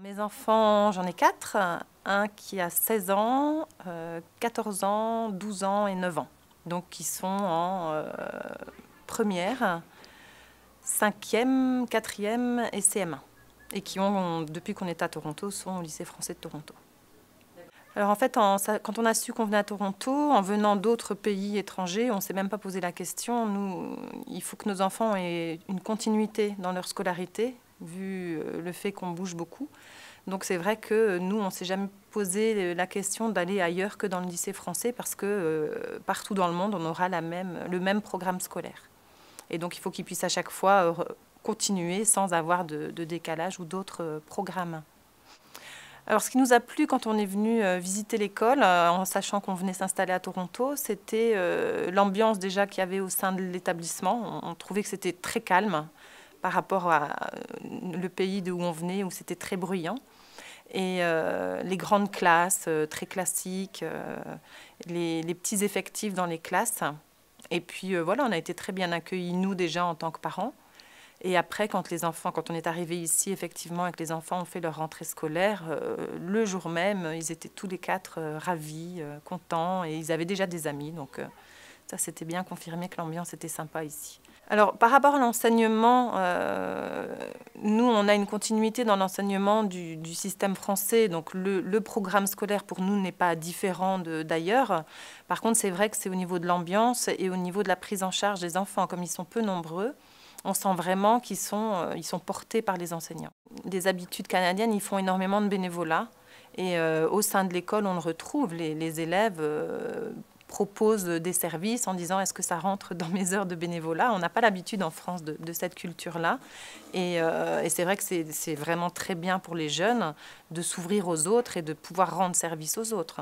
Mes enfants, j'en ai 4, un qui a 16 ans, 14 ans, 12 ans et 9 ans. Donc qui sont en première, 5e, 4e et CM1. Et qui ont, depuis qu'on est à Toronto, sont au lycée français de Toronto. Alors en fait, quand on a su qu'on venait à Toronto, en venant d'autres pays étrangers, on ne s'est même pas posé la question. Nous, il faut que nos enfants aient une continuité dans leur scolarité, vu le fait qu'on bouge beaucoup. Donc c'est vrai que nous, on ne s'est jamais posé la question d'aller ailleurs que dans le lycée français parce que partout dans le monde, on aura le même programme scolaire. Et donc il faut qu'ils puissent à chaque fois continuer sans avoir de décalage ou d'autres programmes. Alors, ce qui nous a plu quand on est venu visiter l'école, en sachant qu'on venait s'installer à Toronto, c'était l'ambiance déjà qu'il y avait au sein de l'établissement. On trouvait que c'était très calme par rapport à le pays d'où on venait, où c'était très bruyant. Et les grandes classes, très classiques, les petits effectifs dans les classes. Et puis voilà, on a été très bien accueillis, nous déjà, en tant que parents. Et après, quand on est arrivé ici, effectivement, et que les enfants ont fait leur rentrée scolaire, le jour même, ils étaient tous les 4 ravis, contents, et ils avaient déjà des amis. Donc ça, c'était bien confirmé que l'ambiance était sympa ici. Alors, par rapport à l'enseignement, nous, on a une continuité dans l'enseignement du système français. Donc, le programme scolaire, pour nous, n'est pas différent d'ailleurs. Par contre, c'est vrai que c'est au niveau de l'ambiance et au niveau de la prise en charge des enfants. Comme ils sont peu nombreux, on sent vraiment qu'ils sont portés par les enseignants. Des habitudes canadiennes, ils font énormément de bénévolat. Et au sein de l'école, on le retrouve. Les élèves proposent des services en disant est-ce que ça rentre dans mes heures de bénévolat. On n'a pas l'habitude en France de cette culture-là. Et c'est vrai que c'est vraiment très bien pour les jeunes de s'ouvrir aux autres et de pouvoir rendre service aux autres.